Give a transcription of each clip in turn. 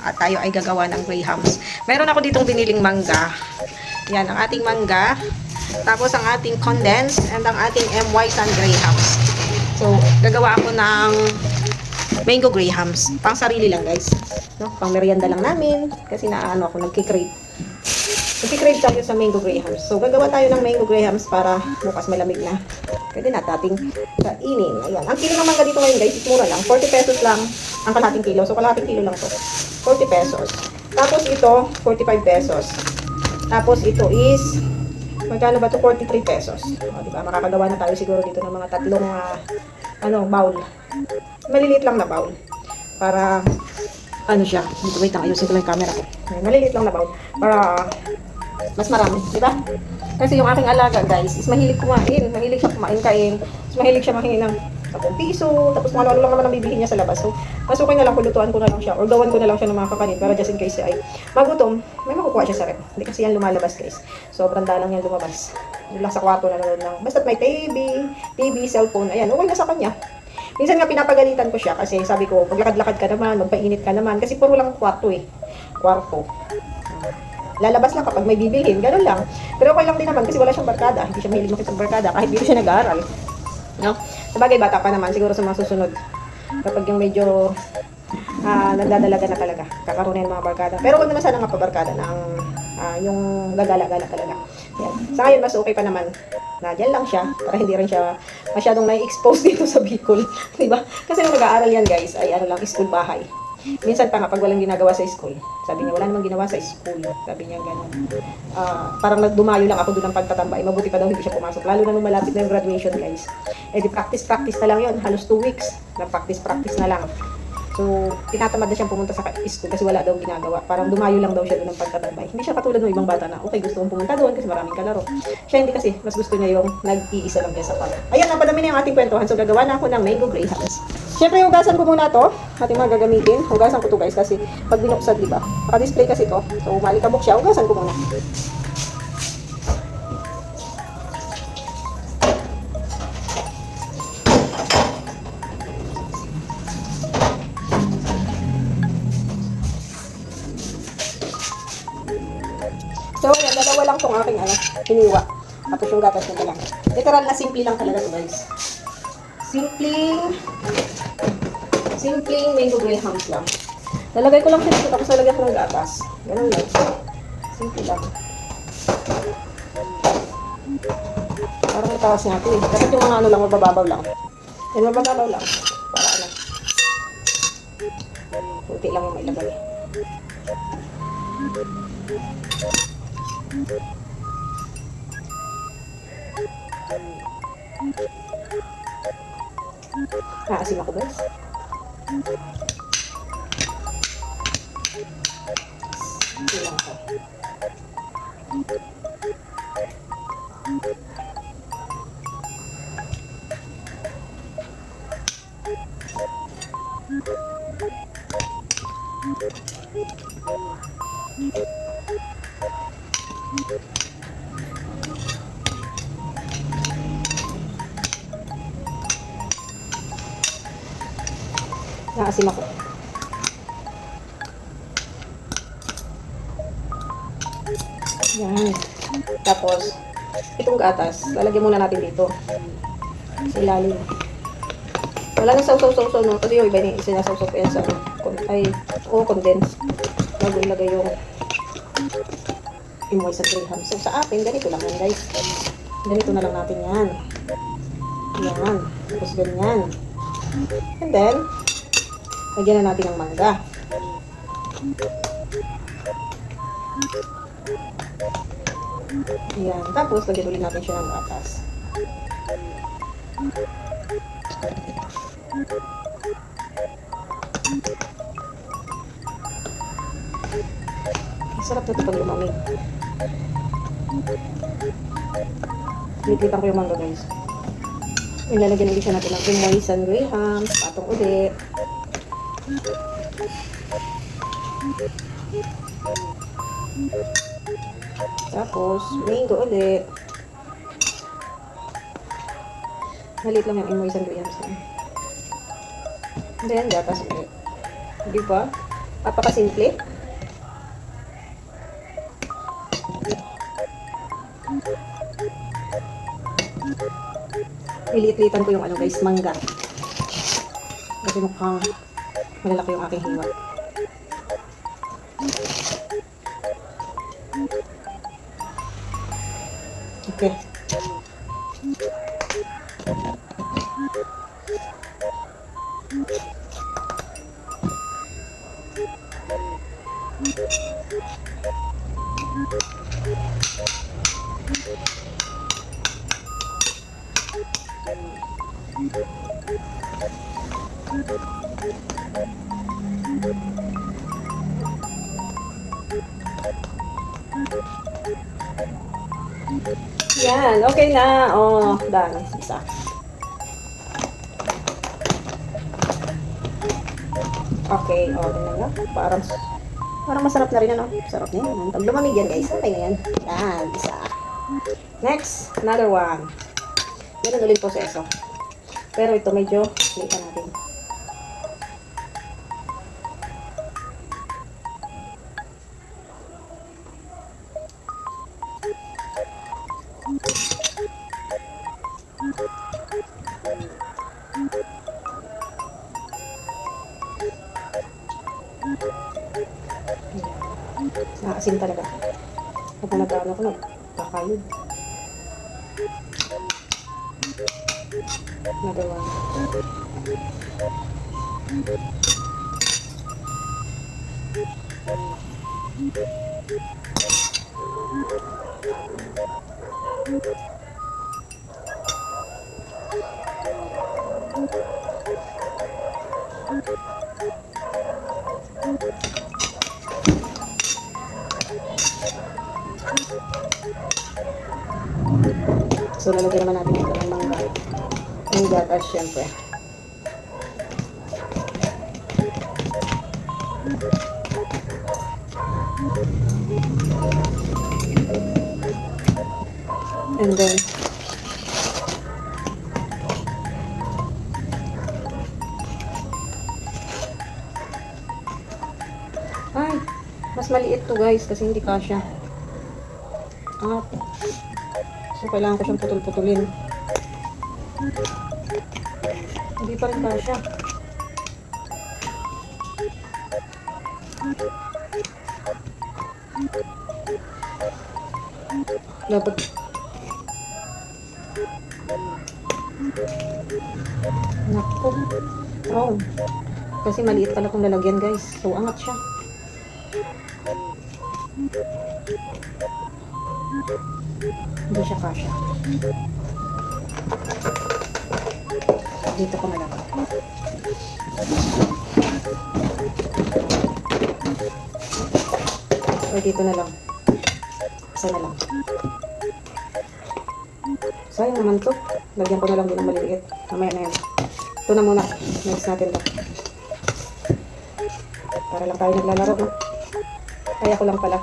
at tayo ay gagawa ng grahams. Meron ako ditong biniling mangga. Yan, ang ating mangga. Tapos ang ating condensed and ang ating MY Sun grahams. So, gagawa ako ng mango grahams. Pang sarili lang, guys. No? Pang merienda lang namin. Kasi naano ako, nagkikrave. Nagkikrave tayo sa mango grahams. So, gagawa tayo ng mango grahams para bukas malamig na. Pwede na nating kainin. Ayan. Ang kilo ng mangga dito ngayon, guys, is mura lang. 40 pesos lang ang kalahating kilo. So, kalahating kilo lang to. 40 pesos. Tapos ito, 45 pesos. Tapos ito is, magkano ba to? 43 pesos. O, diba? Makakagawa na tayo siguro dito ng mga tatlong bowl. Maliliit lang na bowl. Para, ano siya. Dito, wait lang. Ayusin ko lang yung camera ko. Maliliit lang na bowl. Para, mas marami. Diba? Kasi yung aking alaga, guys, is mahilig kumain. Mahilig siya kumain kain. Is mahilig siya mahingi ng 10 piso. Tapos kung ano lang naman ang bibilihin niya sa labas. So, mas okay na lang kung lutuan ko na lang siya. Or gawan ko na lang siya ng mga kakanin. Para just in case siya ay magutom, may makukuha siya sa rep. Hindi kasi yan lumalabas, guys. Sobrang dalang yan lumabas. Doon lang sa kwarto na nanonood ng. Basta't may TV, cellphone. Ayan, okay na sa kanya. Minsan nga pinapagalitan ko siya kasi sabi ko, paglakad-lakad ka naman, magpainit ka naman. Kasi puro lang kwarto eh. Kwarto. Lalabas lang kapag may bibilhin, gano'n lang. Pero okay lang din naman kasi wala siyang barkada. Hindi siya mahilig makipagbarkada kahit dito siya nag-aaral. No? Sabagay, bata pa naman, siguro sa mga susunod. Kapag yung medyo nagdadalaga na talaga, kakaroon ng mga barkada. Pero wag naman sana nga pabarkada ng yung gagala-gala talaga. Yan. Sa ngayon, mas okay pa naman na dyan lang siya para hindi rin siya masyadong nai-expose dito sa Bicol. Diba? Kasi nung nag-aaral yan, guys, ay ano lang, school bahay. Minsan pa nga, pag walang ginagawa sa school, sabi niya, wala namang ginawa sa school. Sabi niya, gano'n. Parang nagdumayo lang ako doon ng pagtatambay. Mabuti pa daw hindi siya pumasok. Lalo na nung malapit na yung graduation, guys. Eh, di practice na lang yun. Halos 2 weeks na practice na lang. So, tinatamad na siyang pumunta sa school kasi wala daw ginagawa. Parang dumayo lang daw siya doon ng pagtatambay. Hindi siya katulad ng ibang bata na, okay, gusto kong pumunta doon kasi maraming kalaro. Siya hindi kasi, mas gusto niya yung nag-iisa lang siya sa park. Ayan, napadami na yung ating kwentuhan. So, gagawa na ako ng mango grahams. Siyempre, hugasan ko muna to. Ating mga gagamitin. Hugasan ko to, guys, kasi pag binuksan, diba? Naka-display kasi to. So, malikabok siya. Hugasan ko muna. So, yan, dalawa lang tong aking hiniwa. Tapos yung gatas nito lang. Literal na simple lang talaga to, guys. Simpleng mango grahams lang. Lalagay ko lang siya dito, tapos lalagyan ko ng gatas. Ganun lang. Simple lang. Parang itawas natin eh. Dapat yung mga ano lang, mabababaw lang. Yan, mabababaw lang. Para ano. Kunti lang yung mailagay. Asim ako, guys. Ilang ko. Naasim ako. Yan. Tapos, itong gatas, lalagyan muna natin dito. Sa ilalim. Wala nang sausaw-sausaw, no? Kasi yung iba yung sinasawsaw ko yan sa condense. Bago ilagay yung imoy sa grahams. So, sa atin, ganito lang yan, guys. Ganito na lang natin yan. Yan. Tapos ganyan. And then, lagyan na natin ng mangga. Ayan. Tapos, lagyan ulit natin siya ng gatas. Masarap na ito pag lumamig. Lipitan ko yung mangga, guys. Ilalagyan ulit siya natin ng MY Sun grahams. Patong ulit. Tapos, mango ulit. Maliit lang yung MY Sun grahams. Then, gatas ulit. Di ba? Papakasimple. Lilit-litan ko yung ano guys, mangga. Kasi mukhang malalaki yung aking hiwa. Okay. Yan, okay na. Oh, done. Isa. Okay, oh, tingnan nga. Parang masarap na rin, ano? Sarap na yan. Pag lumamig yan, guys. Okay na yan. Yan, isa. Next, another one. Ganun ulit proseso. Pero ito medyo liitan natin. Nakakasim talaga. Pag nag-ano ko, nagkakayod. Nagawa. So, lalagyan naman natin ito ng mga gatas, syempre. And then, ay, mas maliit to guys kasi hindi kasya. So, kailangan ko siyang putol-putulin. Hindi pa rin kasya. Dapat naku. Oh. Kasi maliit pala itong lalagyan guys. So, angat siya. Hindi siya kasya. Dito ko na lang. O dito na lang. Isa na lang. Sayang naman to. Lagyan ko na lang din ng maliliit. Mamaya na yan. Ito na muna. Next natin to. Para lang tayo naglalaro. No? Kaya ko lang pala.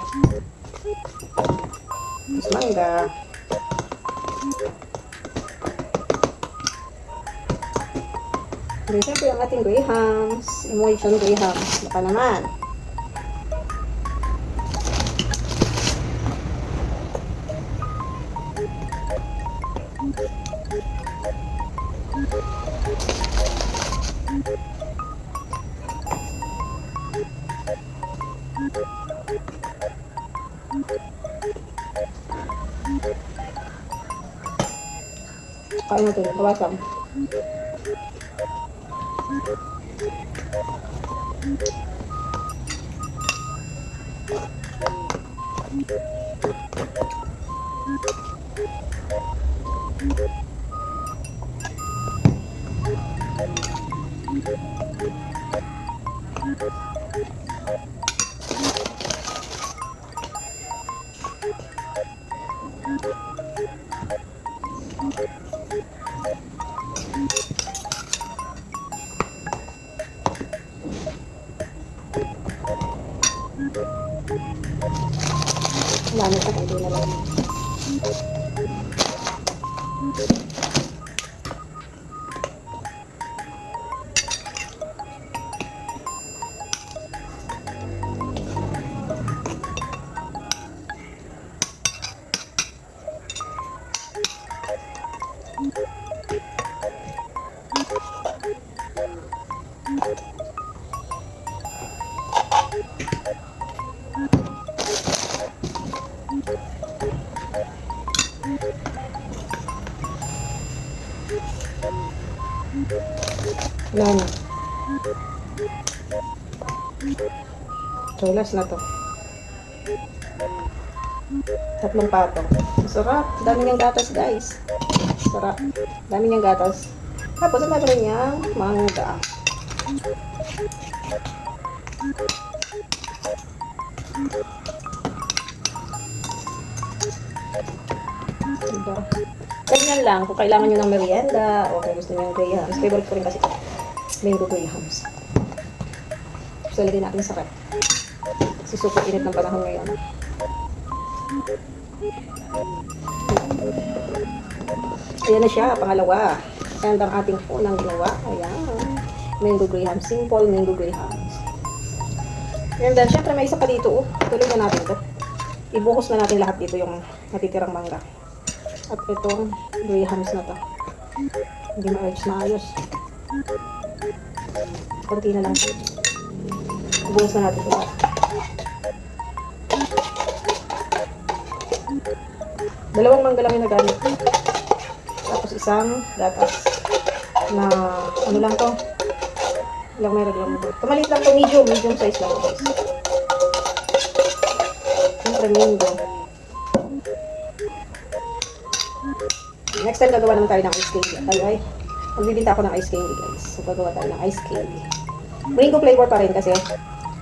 Mas mangga. Okay, syempre ang ating grahams. Emulsion grahams. Baka naman. Kain natin. Bawasan. Wala na sa hindi na lang. Wala na. So, last na to. 3 patong. Sarap. Dami niyang gatas, guys. Sarap. Dami niyang gatas. Tapos, ang dami niyang mangga. Diba? Ganyan lang. Kung kailangan nyo ng merienda, o kung gusto nyo ng grahams. Favorite ko rin kasi ito. Mango grahams. So, lagyan natin sa rep. Super init ng panahon ngayon. Ayan na siya, pangalawa. And ang ating unang ginawa, ayan. Mango grahams. Simple mango grahams. And then, syempre may isa pa dito. Tuloy na natin ito. Ibuhos na natin lahat dito yung natitirang mangga. At itong grahams na to. Hindi ma-arch na ayos. Konti na lang. Ibuhos na natin ito. Dalawang mangga lang yung nagamit. Tapos isang gatas. Na, ano lang to? Ilang meron lang ito. Tumalit lang to, medium size lang guys. Siyempre mango. Next time gagawa naman tayo ng ice candy. Ay, magbibinta ako ng ice candy guys. So gagawa tayo ng ice candy. Mango flavor pa rin kasi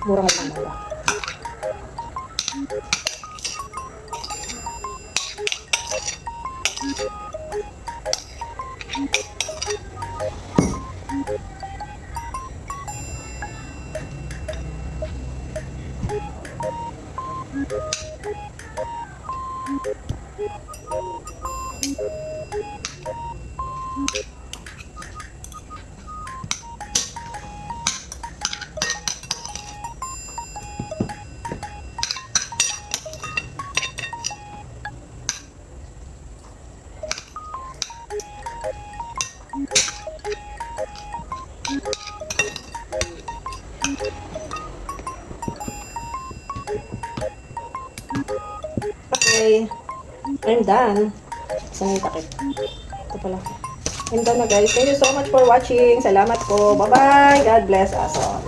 mura nga lang mura. Okay, I'm done. Saan yung takip? Ito pala. I'm done na guys. Thank you so much for watching. Salamat po. Bye-bye. God bless us all.